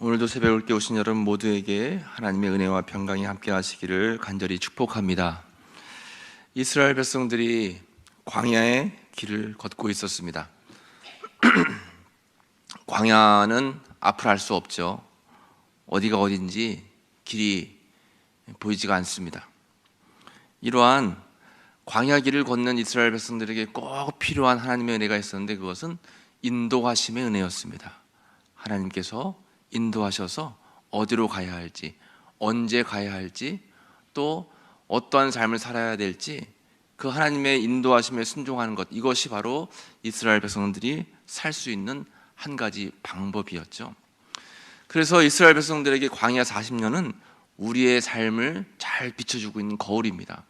오늘도 새벽을 깨우신 여러분 모두에게 하나님의 은혜와 평강이 함께 하시기를 간절히 축복합니다. 이스라엘 백성들이 광야의 길을 걷고 있었습니다. 광야는 앞을 알 수 없죠. 어디가 어딘지 길이 보이지가 않습니다. 이러한 광야 길을 걷는 이스라엘 백성들에게 꼭 필요한 하나님의 은혜가 있었는데, 그것은 인도하심의 은혜였습니다. 하나님께서 인도하셔서 어디로 가야 할지, 언제 가야 할지, 또 어떠한 삶을 살아야 될지 그 하나님의 인도하심에 순종하는 것, 이것이 바로 이스라엘 백성들이 살 수 있는 한 가지 방법이었죠. 그래서 이스라엘 백성들에게 광야 40년은 우리의 삶을 잘 비춰주고 있는 거울입니다.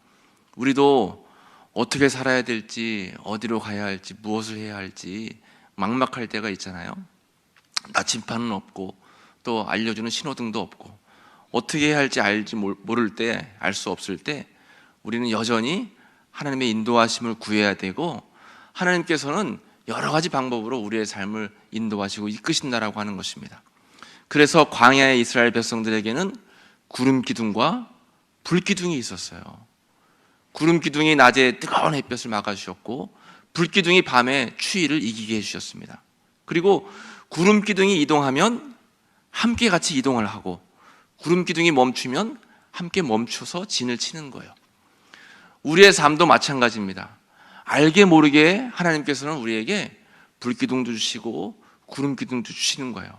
우리도 어떻게 살아야 될지, 어디로 가야 할지, 무엇을 해야 할지 막막할 때가 있잖아요. 나침판은 없고 또 알려주는 신호등도 없고 어떻게 해야 할지 알지 모를 때, 알 수 없을 때 우리는 여전히 하나님의 인도하심을 구해야 되고, 하나님께서는 여러 가지 방법으로 우리의 삶을 인도하시고 이끄신다라고 하는 것입니다. 그래서 광야의 이스라엘 백성들에게는 구름 기둥과 불 기둥이 있었어요. 구름 기둥이 낮에 뜨거운 햇볕을 막아주셨고, 불 기둥이 밤에 추위를 이기게 해주셨습니다. 그리고 구름 기둥이 이동하면 함께 같이 이동을 하고, 구름 기둥이 멈추면 함께 멈춰서 진을 치는 거예요. 우리의 삶도 마찬가지입니다. 알게 모르게 하나님께서는 우리에게 불 기둥도 주시고 구름 기둥도 주시는 거예요.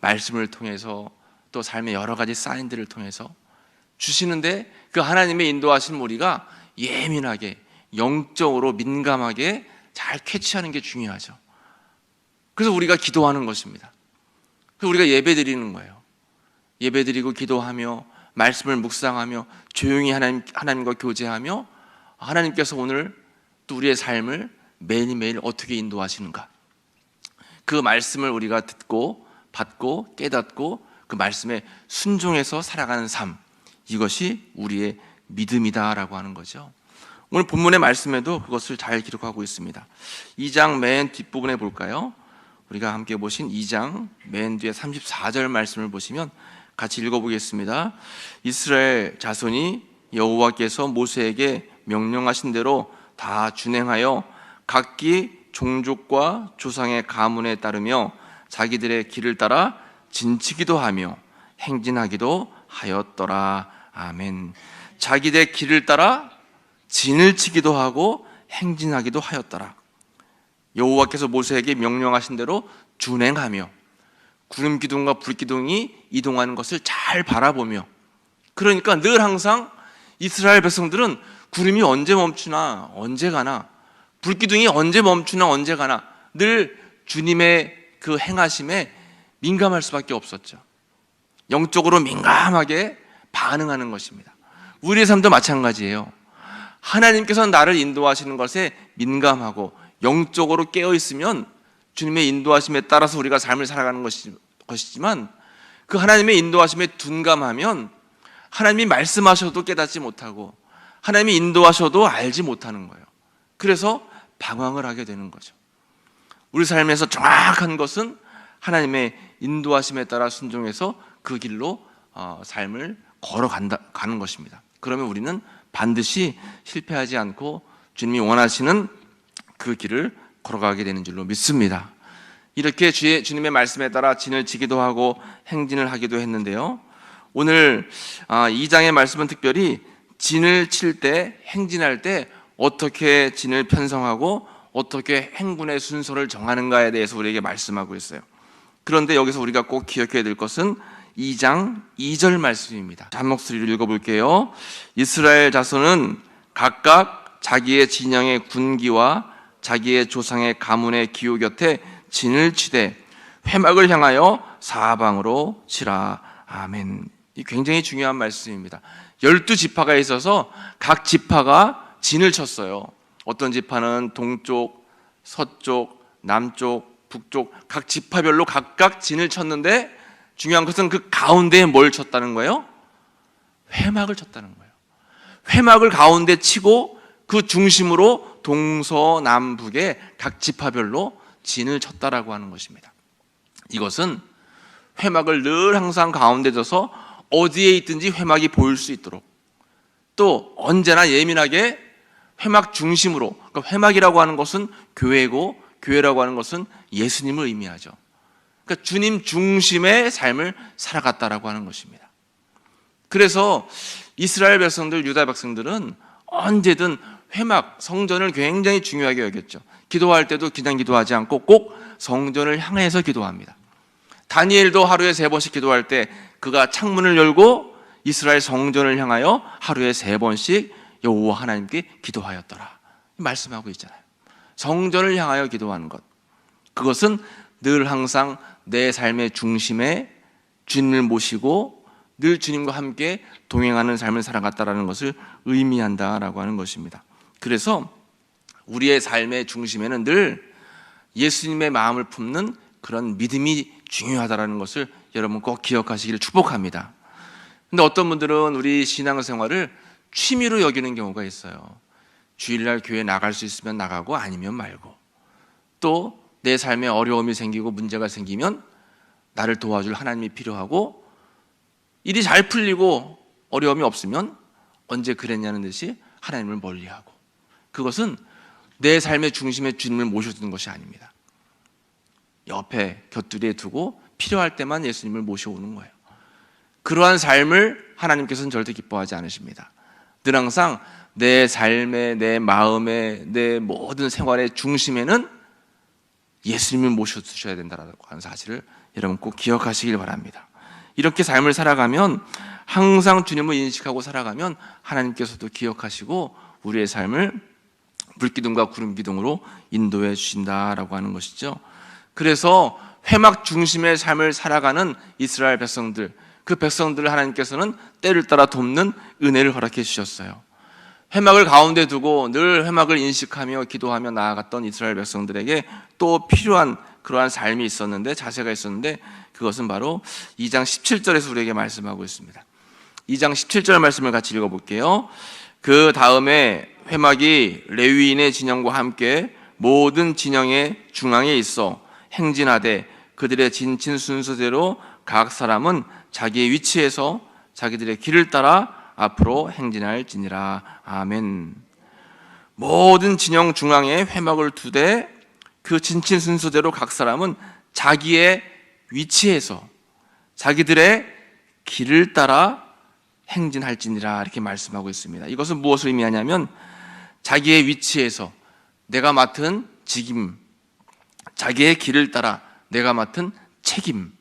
말씀을 통해서 또 삶의 여러 가지 사인들을 통해서 주시는데, 그 하나님의 인도하신 우리가 예민하게, 영적으로 민감하게 잘 캐치하는 게 중요하죠. 그래서 우리가 기도하는 것입니다. 그래서 우리가 예배 드리는 거예요. 예배 드리고 기도하며 말씀을 묵상하며 조용히 하나님과 교제하며, 하나님께서 오늘 또 우리의 삶을 매일매일 어떻게 인도하시는가, 그 말씀을 우리가 듣고 받고 깨닫고 그 말씀에 순종해서 살아가는 삶, 이것이 우리의 믿음이다라고 하는 거죠. 오늘 본문의 말씀에도 그것을 잘 기록하고 있습니다. 2장 맨 뒷부분에 볼까요? 우리가 함께 보신 2장 맨 뒤에 34절 말씀을 보시면 같이 읽어보겠습니다. 이스라엘 자손이 여호와께서 모세에게 명령하신 대로 다 준행하여 각기 종족과 조상의 가문에 따르며 자기들의 길을 따라 진치기도 하며 행진하기도 하였더라. 아멘. 자기들의 길을 따라 진을 치기도 하고 행진하기도 하였더라. 여호와께서 모세에게 명령하신 대로 준행하며, 구름 기둥과 불 기둥이 이동하는 것을 잘 바라보며, 그러니까 늘 항상 이스라엘 백성들은 구름이 언제 멈추나 언제 가나, 불 기둥이 언제 멈추나 언제 가나 늘 주님의 그 행하심에 민감할 수밖에 없었죠. 영적으로 민감하게 반응하는 것입니다. 우리의 삶도 마찬가지예요. 하나님께서 나를 인도하시는 것에 민감하고 영적으로 깨어있으면 주님의 인도하심에 따라서 우리가 삶을 살아가는 것이지만, 그 하나님의 인도하심에 둔감하면 하나님이 말씀하셔도 깨닫지 못하고 하나님이 인도하셔도 알지 못하는 거예요. 그래서 방황을 하게 되는 거죠. 우리 삶에서 정확한 것은 하나님의 인도하심에 따라 순종해서 그 길로 삶을 걸어가는 것입니다. 그러면 우리는 반드시 실패하지 않고 주님이 원하시는 그 길을 걸어가게 되는 줄로 믿습니다. 이렇게 주님의 말씀에 따라 진을 치기도 하고 행진을 하기도 했는데요, 오늘 2장의 말씀은 특별히 진을 칠 때, 행진할 때 어떻게 진을 편성하고 어떻게 행군의 순서를 정하는가에 대해서 우리에게 말씀하고 있어요. 그런데 여기서 우리가 꼭 기억해야 될 것은 2장 2절 말씀입니다. 한 목소리로 읽어볼게요. 이스라엘 자손은 각각 자기의 진영의 군기와 자기의 조상의 가문의 기호 곁에 진을 치되 회막을 향하여 사방으로 치라. 아멘. 이 굉장히 중요한 말씀입니다. 12지파가 있어서 각 지파가 진을 쳤어요. 어떤 지파는 동쪽, 서쪽, 남쪽, 북쪽 각 지파별로 각각 진을 쳤는데, 중요한 것은 그 가운데에 뭘 쳤다는 거예요? 회막을 쳤다는 거예요. 회막을 가운데 치고 그 중심으로 동서남북에 각 지파별로 진을 쳤다라고 하는 것입니다. 이것은 회막을 늘 항상 가운데 둬서 어디에 있든지 회막이 보일 수 있도록, 또 언제나 예민하게 회막 중심으로, 그러니까 회막이라고 하는 것은 교회고 교회라고 하는 것은 예수님을 의미하죠. 그러니까 주님 중심의 삶을 살아갔다라고 하는 것입니다. 그래서 이스라엘 백성들, 유다 백성들은 언제든 회막, 성전을 굉장히 중요하게 여겼죠. 기도할 때도 그냥 기도하지 않고 꼭 성전을 향해서 기도합니다. 다니엘도 하루에 3번씩 기도할 때 그가 창문을 열고 이스라엘 성전을 향하여 하루에 3번씩 여호와 하나님께 기도하였더라 말씀하고 있잖아요. 성전을 향하여 기도하는 것, 그것은 늘 항상 내 삶의 중심에 주님을 모시고 늘 주님과 함께 동행하는 삶을 살아갔다라는 것을 의미한다라고 하는 것입니다. 그래서 우리의 삶의 중심에는 늘 예수님의 마음을 품는 그런 믿음이 중요하다라는 것을 여러분 꼭 기억하시기를 축복합니다. 근데 어떤 분들은 우리 신앙생활을 취미로 여기는 경우가 있어요. 주일날 교회 나갈 수 있으면 나가고 아니면 말고, 또 내 삶에 어려움이 생기고 문제가 생기면 나를 도와줄 하나님이 필요하고, 일이 잘 풀리고 어려움이 없으면 언제 그랬냐는 듯이 하나님을 멀리하고, 그것은 내 삶의 중심에 주님을 모셔두는 것이 아닙니다. 옆에 곁두리에 두고 필요할 때만 예수님을 모셔오는 거예요. 그러한 삶을 하나님께서는 절대 기뻐하지 않으십니다. 늘 항상 내 삶의, 내 마음의, 내 모든 생활의 중심에는 예수님을 모셔두셔야 된다는 사실을 여러분 꼭 기억하시길 바랍니다. 이렇게 삶을 살아가면, 항상 주님을 인식하고 살아가면 하나님께서도 기억하시고 우리의 삶을 불기둥과 구름기둥으로 인도해 주신다라고 하는 것이죠. 그래서 회막 중심의 삶을 살아가는 이스라엘 백성들, 그 백성들을 하나님께서는 때를 따라 돕는 은혜를 허락해 주셨어요. 회막을 가운데 두고 늘 회막을 인식하며 기도하며 나아갔던 이스라엘 백성들에게 또 필요한 그러한 삶이 있었는데, 자세가 있었는데, 그것은 바로 2장 17절에서 우리에게 말씀하고 있습니다. 2장 17절 말씀을 같이 읽어볼게요. 그 다음에 회막이 레위인의 진영과 함께 모든 진영의 중앙에 있어 행진하되 그들의 진친 순서대로 각 사람은 자기의 위치에서 자기들의 길을 따라 앞으로 행진할지니라. 아멘. 모든 진영 중앙에 회막을 두되 그 진친 순서대로 각 사람은 자기의 위치에서 자기들의 길을 따라 행진할지니라, 이렇게 말씀하고 있습니다. 이것은 무엇을 의미하냐면, 자기의 위치에서 내가 맡은 직임, 자기의 길을 따라 내가 맡은 책임,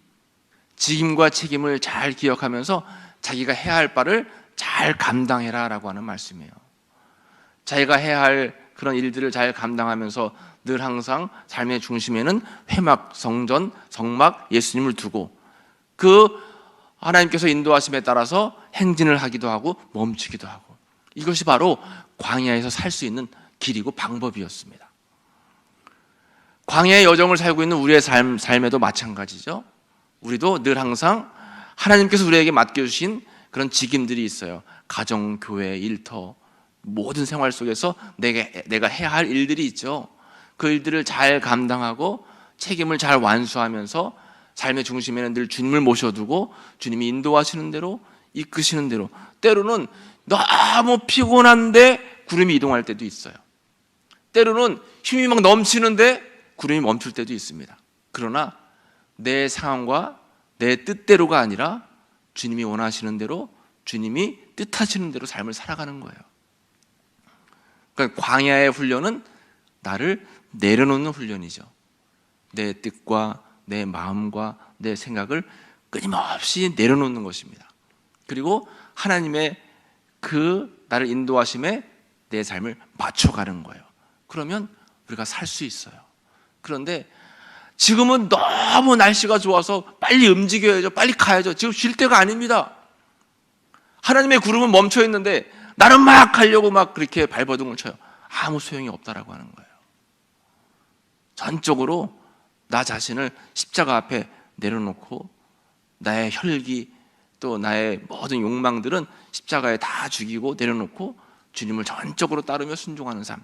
직임과 책임을 잘 기억하면서 자기가 해야 할 바를 잘 감당해라 라고 하는 말씀이에요. 자기가 해야 할 그런 일들을 잘 감당하면서 늘 항상 삶의 중심에는 회막, 성전, 성막, 예수님을 두고 그 하나님께서 인도하심에 따라서 행진을 하기도 하고 멈추기도 하고, 이것이 바로 광야에서 살 수 있는 길이고 방법이었습니다. 광야의 여정을 살고 있는 우리의 삶에도 마찬가지죠. 우리도 늘 항상 하나님께서 우리에게 맡겨주신 그런 직임들이 있어요. 가정, 교회, 일터, 모든 생활 속에서 내가 해야 할 일들이 있죠. 그 일들을 잘 감당하고 책임을 잘 완수하면서 삶의 중심에는 늘 주님을 모셔두고 주님이 인도하시는 대로, 이끄시는 대로, 때로는 너무 피곤한데 구름이 이동할 때도 있어요. 때로는 힘이 막 넘치는데 구름이 멈출 때도 있습니다. 그러나 내 상황과 내 뜻대로가 아니라 주님이 원하시는 대로, 주님이 뜻하시는 대로 삶을 살아가는 거예요. 그러니까 광야의 훈련은 나를 내려놓는 훈련이죠. 내 뜻과 내 마음과 내 생각을 끊임없이 내려놓는 것입니다. 그리고 하나님의 그 나를 인도하심에 내 삶을 맞춰가는 거예요. 그러면 우리가 살 수 있어요. 그런데 지금은 너무 날씨가 좋아서 빨리 움직여야죠. 빨리 가야죠. 지금 쉴 때가 아닙니다. 하나님의 구름은 멈춰 있는데 나는 막 가려고 막 그렇게 발버둥을 쳐요. 아무 소용이 없다라고 하는 거예요. 전적으로 나 자신을 십자가 앞에 내려놓고 나의 혈기, 또 나의 모든 욕망들은 십자가에 다 죽이고 내려놓고 주님을 전적으로 따르며 순종하는 삶,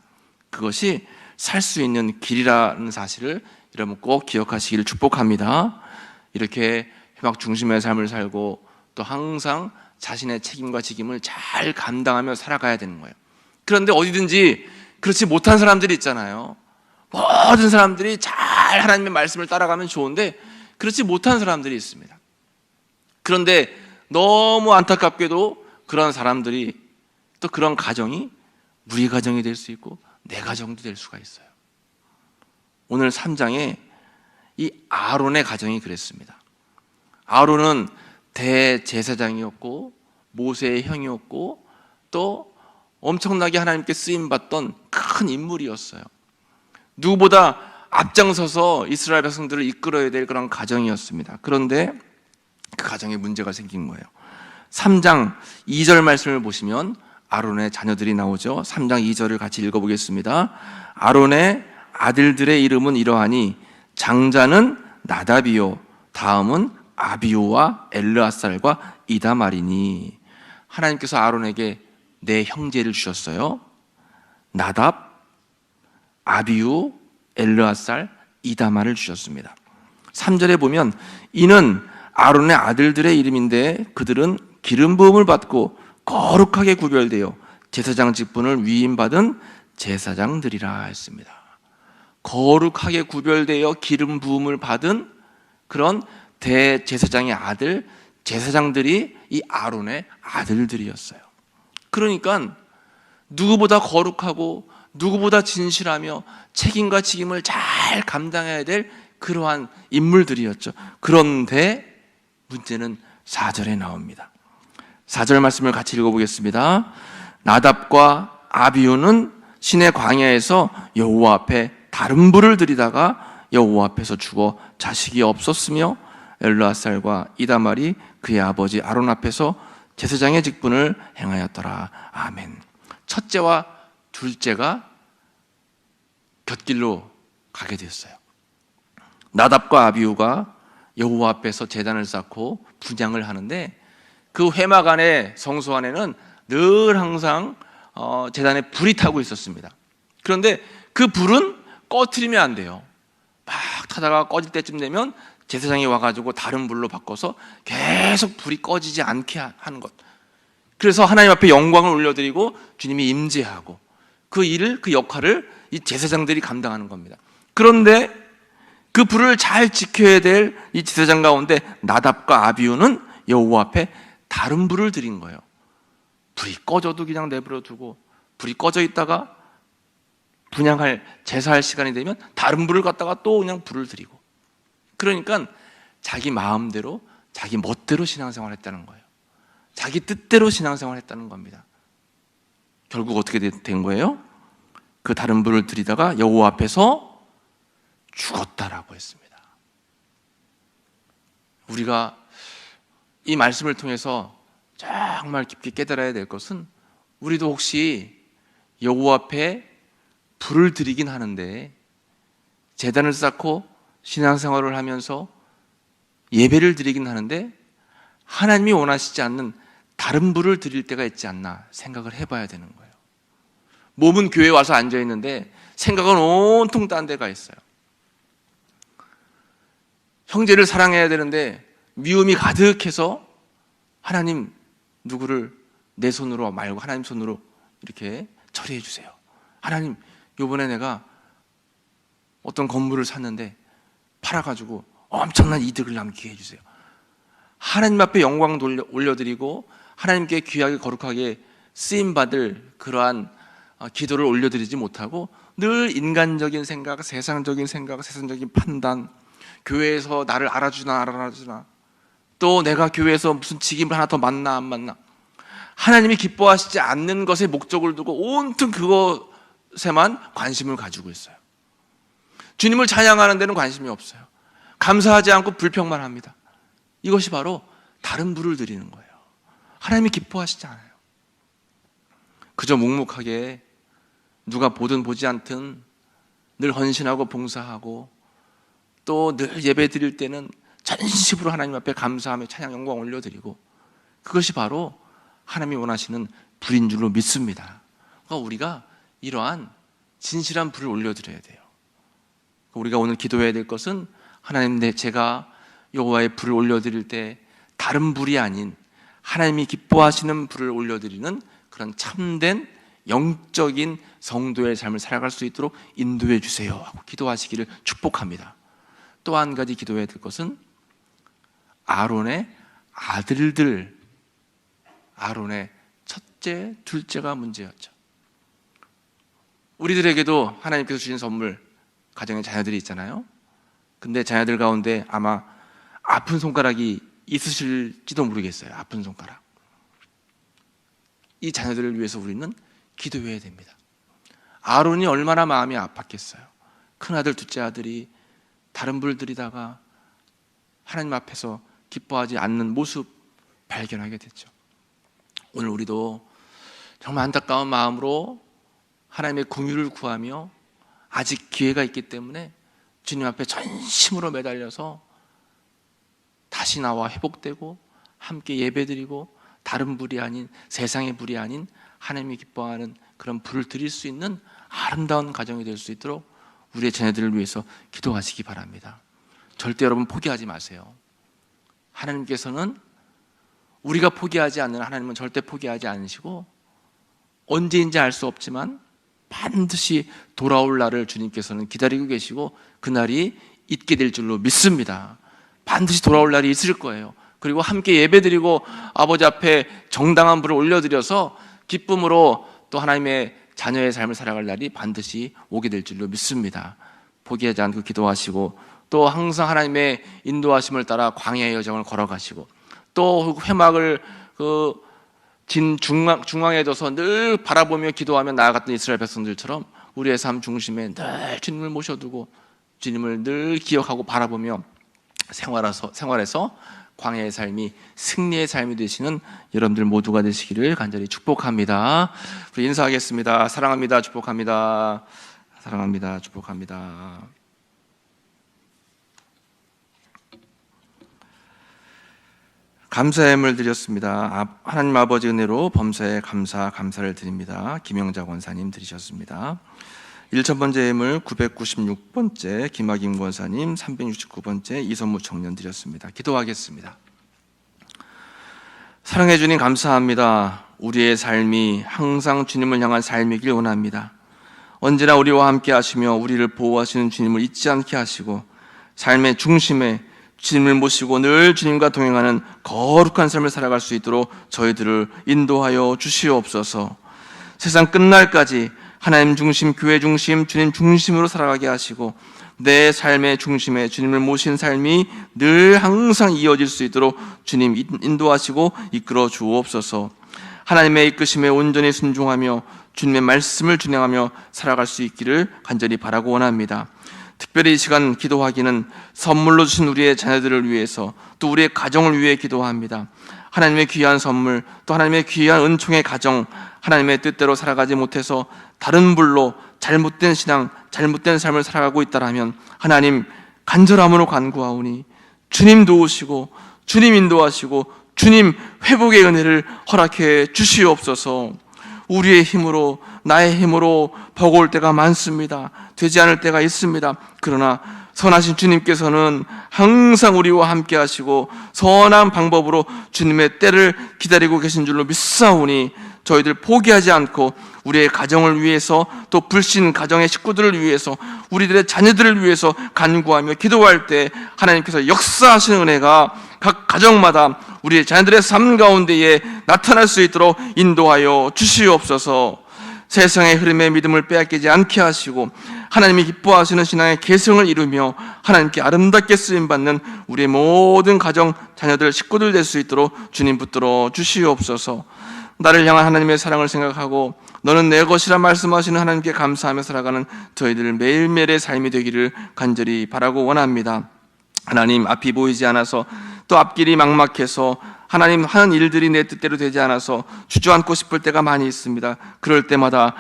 그것이 살 수 있는 길이라는 사실을 여러분 꼭 기억하시기를 축복합니다. 이렇게 회막 중심의 삶을 살고 또 항상 자신의 책임과 직임을 잘 감당하며 살아가야 되는 거예요. 그런데 어디든지 그렇지 못한 사람들이 있잖아요. 모든 사람들이 잘 하나님의 말씀을 따라가면 좋은데 그렇지 못한 사람들이 있습니다. 그런데 너무 안타깝게도 그런 사람들이 또 그런 가정이 우리 가정이 될 수 있고 내 가정도 될 수가 있어요. 오늘 3장에 이 아론의 가정이 그랬습니다. 아론은 대제사장이었고 모세의 형이었고 또 엄청나게 하나님께 쓰임받던 큰 인물이었어요. 누구보다 앞장서서 이스라엘 백성들을 이끌어야 될 그런 가정이었습니다. 그런데 그 가정에 문제가 생긴 거예요. 3장 2절 말씀을 보시면 아론의 자녀들이 나오죠. 3장 2절을 같이 읽어보겠습니다. 아론의 아들들의 이름은 이러하니 장자는 나답이요 다음은 아비후와 엘르아살과 이다말이니. 하나님께서 아론에게 네 형제를 주셨어요. 나답, 아비후, 엘르아살, 이다말을 주셨습니다. 3절에 보면 이는 아론의 아들들의 이름인데 그들은 기름 부음을 받고 거룩하게 구별되어 제사장 직분을 위임받은 제사장들이라 했습니다. 거룩하게 구별되어 기름 부음을 받은 그런 대제사장의 아들, 제사장들이 이 아론의 아들들이었어요. 그러니까 누구보다 거룩하고 누구보다 진실하며 책임과 직임을 잘 감당해야 될 그러한 인물들이었죠. 그런데 문제는 4절에 나옵니다. 4절 말씀을 같이 읽어보겠습니다. 나답과 아비후는 시내 광야에서 여호와 앞에 다른 불을 들이다가 여호와 앞에서 죽어 자식이 없었으며 엘르아살과 이다말이 그의 아버지 아론 앞에서 제사장의 직분을 행하였더라. 아멘. 첫째와 둘째가 곁길로 가게 되었어요. 나답과 아비후가 여호와 앞에서 제단을 쌓고 분향을 하는데 그 회막 안에 성소 안에는 늘 항상 제단에 불이 타고 있었습니다. 그런데 그 불은 꺼트리면 안 돼요. 막 타다가 꺼질 때쯤 되면 제사장이 와가지고 다른 불로 바꿔서 계속 불이 꺼지지 않게 하는 것. 그래서 하나님 앞에 영광을 올려드리고 주님이 임재하고 그 일을, 그 역할을 이 제사장들이 감당하는 겁니다. 그런데 그 불을 잘 지켜야 될 이 제사장 가운데 나답과 아비후는 여호와 앞에 다른 불을 드린 거예요. 불이 꺼져도 그냥 내버려 두고 불이 꺼져 있다가 분향할 제사할 시간이 되면 다른 불을 갖다가 또 그냥 불을 드리고. 그러니까 자기 마음대로 자기 멋대로 신앙생활을 했다는 거예요. 자기 뜻대로 신앙생활을 했다는 겁니다. 결국 어떻게 된 거예요? 그 다른 불을 들이다가 여호와 앞에서 죽었다라고 했습니다. 우리가 이 말씀을 통해서 정말 깊게 깨달아야 될 것은 우리도 혹시 여호와 앞에 불을 드리긴 하는데 제단을 쌓고 신앙생활을 하면서 예배를 드리긴 하는데 하나님이 원하시지 않는 다른 불을 드릴 때가 있지 않나 생각을 해봐야 되는 거예요. 몸은 교회에 와서 앉아있는데 생각은 온통 딴 데가 있어요. 형제를 사랑해야 되는데 미움이 가득해서 하나님 누구를 내 손으로 말고 하나님 손으로 이렇게 처리해 주세요. 하나님 이번에 내가 어떤 건물을 샀는데 팔아가지고 엄청난 이득을 남기게 해주세요. 하나님 앞에 영광 올려드리고 하나님께 귀하게 거룩하게 쓰임받을 그러한 기도를 올려드리지 못하고 늘 인간적인 생각, 세상적인 생각, 세상적인 판단, 교회에서 나를 알아주나 안 알아주나, 또 내가 교회에서 무슨 직임을 하나 더 맡나 안 맡나, 하나님이 기뻐하시지 않는 것에 목적을 두고 온통 그것에만 관심을 가지고 있어요. 주님을 찬양하는 데는 관심이 없어요. 감사하지 않고 불평만 합니다. 이것이 바로 다른 불을 드리는 거예요. 하나님이 기뻐하시지 않아요. 그저 묵묵하게 누가 보든 보지 않든 늘 헌신하고 봉사하고 또 늘 예배 드릴 때는 전심으로 하나님 앞에 감사하며 찬양 영광 올려드리고, 그것이 바로 하나님이 원하시는 불인 줄로 믿습니다. 그러니까 우리가 이러한 진실한 불을 올려드려야 돼요. 우리가 오늘 기도해야 될 것은 하나님, 제가 여호와의 불을 올려드릴 때 다른 불이 아닌 하나님이 기뻐하시는 불을 올려드리는 그런 참된 영적인 성도의 삶을 살아갈 수 있도록 인도해 주세요 하고 기도하시기를 축복합니다. 또 한 가지 기도해야 될 것은 아론의 아들들, 아론의 첫째, 둘째가 문제였죠. 우리들에게도 하나님께서 주신 선물, 가정에 자녀들이 있잖아요. 근데 자녀들 가운데 아마 아픈 손가락이 있으실지도 모르겠어요. 아픈 손가락. 이 자녀들을 위해서 우리는 기도해야 됩니다. 아론이 얼마나 마음이 아팠겠어요. 큰아들, 둘째 아들이 다른 불들이다가 하나님 앞에서 기뻐하지 않는 모습 발견하게 됐죠. 오늘 우리도 정말 안타까운 마음으로 하나님의 긍휼을 구하며 아직 기회가 있기 때문에 주님 앞에 전심으로 매달려서 다시 나와 회복되고 함께 예배드리고 다른 불이 아닌, 세상의 불이 아닌 하나님이 기뻐하는 그런 불을 드릴 수 있는 아름다운 가정이 될 수 있도록 우리의 자녀들을 위해서 기도하시기 바랍니다. 절대 여러분 포기하지 마세요. 하나님께서는 우리가 포기하지 않는 하나님은 절대 포기하지 않으시고 언제인지 알 수 없지만 반드시 돌아올 날을 주님께서는 기다리고 계시고 그날이 있게 될 줄로 믿습니다. 반드시 돌아올 날이 있을 거예요. 그리고 함께 예배드리고 아버지 앞에 정당한 불을 올려드려서 기쁨으로 또 하나님의 자녀의 삶을 살아갈 날이 반드시 오게 될 줄로 믿습니다. 포기하지 않고 기도하시고 또 항상 하나님의 인도하심을 따라 광야의 여정을 걸어가시고 또 회막을 진 중앙에 둬서 늘 바라보며 기도하며 나아갔던 이스라엘 백성들처럼 우리의 삶 중심에 늘 주님을 모셔두고 주님을 늘 기억하고 바라보며 생활해서 광야의 삶이 승리의 삶이 되시는 여러분들 모두가 되시기를 간절히 축복합니다. 우리 인사하겠습니다. 사랑합니다. 축복합니다. 사랑합니다. 축복합니다. 감사의 예물 드렸습니다. 하나님 아버지 은혜로 범사에 감사를 드립니다. 김영자 권사님 드리셨습니다. 1000번째 예물 996번째 김학임 권사님, 369번째 이선무 청년 드렸습니다. 기도하겠습니다. 사랑해 주님 감사합니다. 우리의 삶이 항상 주님을 향한 삶이길 원합니다. 언제나 우리와 함께 하시며 우리를 보호하시는 주님을 잊지 않게 하시고 삶의 중심에 주님을 모시고 늘 주님과 동행하는 거룩한 삶을 살아갈 수 있도록 저희들을 인도하여 주시옵소서. 세상 끝날까지 하나님 중심, 교회 중심, 주님 중심으로 살아가게 하시고 내 삶의 중심에 주님을 모신 삶이 늘 항상 이어질 수 있도록 주님 인도하시고 이끌어 주옵소서. 하나님의 이끄심에 온전히 순종하며 주님의 말씀을 준행하며 살아갈 수 있기를 간절히 바라고 원합니다. 특별히 이 시간 기도하기는 선물로 주신 우리의 자녀들을 위해서 또 우리의 가정을 위해 기도합니다. 하나님의 귀한 선물 또 하나님의 귀한 은총의 가정, 하나님의 뜻대로 살아가지 못해서 다른 불로 잘못된 신앙, 잘못된 삶을 살아가고 있다라면 하나님 간절함으로 간구하오니 주님 도우시고 주님 인도하시고 주님 회복의 은혜를 허락해 주시옵소서. 우리의 힘으로, 나의 힘으로 버거울 때가 많습니다. 되지 않을 때가 있습니다. 그러나 선하신 주님께서는 항상 우리와 함께 하시고 선한 방법으로 주님의 때를 기다리고 계신 줄로 믿사오니 저희들 포기하지 않고 우리의 가정을 위해서 또 불신 가정의 식구들을 위해서 우리들의 자녀들을 위해서 간구하며 기도할 때 하나님께서 역사하시는 은혜가 각 가정마다 우리의 자녀들의 삶 가운데에 나타날 수 있도록 인도하여 주시옵소서. 세상의 흐름에 믿음을 빼앗기지 않게 하시고 하나님이 기뻐하시는 신앙의 계승을 이루며 하나님께 아름답게 쓰임받는 우리의 모든 가정, 자녀들, 식구들 될 수 있도록 주님 붙들어 주시옵소서. 나를 향한 하나님의 사랑을 생각하고 너는 내 것이라 말씀하시는 하나님께 감사하며 살아가는 저희들 매일매일의 삶이 되기를 간절히 바라고 원합니다. 하나님 앞이 보이지 않아서 또 앞길이 막막해서 하나님 하는 일들이 내 뜻대로 되지 않아서 주저앉고 싶을 때가 많이 있습니다. 그럴 때마다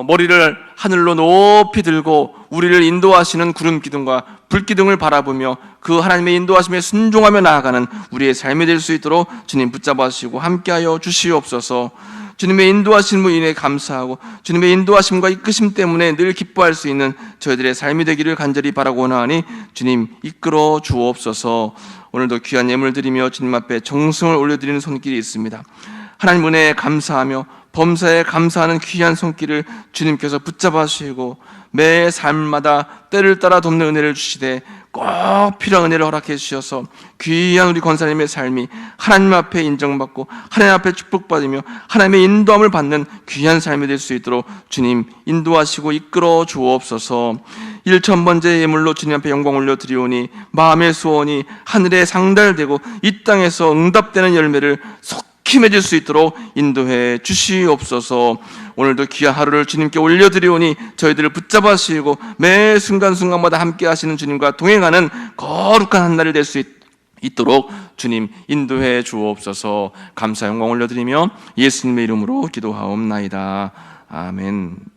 머리를 하늘로 높이 들고 우리를 인도하시는 구름 기둥과 불 기둥을 바라보며 그 하나님의 인도하심에 순종하며 나아가는 우리의 삶이 될 수 있도록 주님 붙잡아 주시고 함께하여 주시옵소서. 주님의 인도하심으로 인해 감사하고 주님의 인도하심과 이끄심 때문에 늘 기뻐할 수 있는 저희들의 삶이 되기를 간절히 바라고 원하니 주님 이끌어 주옵소서. 오늘도 귀한 예물 드리며 주님 앞에 정성을 올려드리는 손길이 있습니다. 하나님 은혜에 감사하며 범사에 감사하는 귀한 손길을 주님께서 붙잡아 주시고 매 삶마다 때를 따라 돕는 은혜를 주시되 꼭 필요한 은혜를 허락해 주셔서 귀한 우리 권사님의 삶이 하나님 앞에 인정받고 하나님 앞에 축복받으며 하나님의 인도함을 받는 귀한 삶이 될 수 있도록 주님 인도하시고 이끌어 주옵소서. 1000번째 예물로 주님 앞에 영광 올려드리오니 마음의 소원이 하늘에 상달되고 이 땅에서 응답되는 열매를 속히 맺을 수 있도록 인도해 주시옵소서. 오늘도 귀한 하루를 주님께 올려드리오니 저희들을 붙잡아 주시고 매 순간순간마다 함께 하시는 주님과 동행하는 거룩한 한 날이 될 수 있도록 주님 인도해 주옵소서. 감사 영광 올려드리며 예수님의 이름으로 기도하옵나이다. 아멘.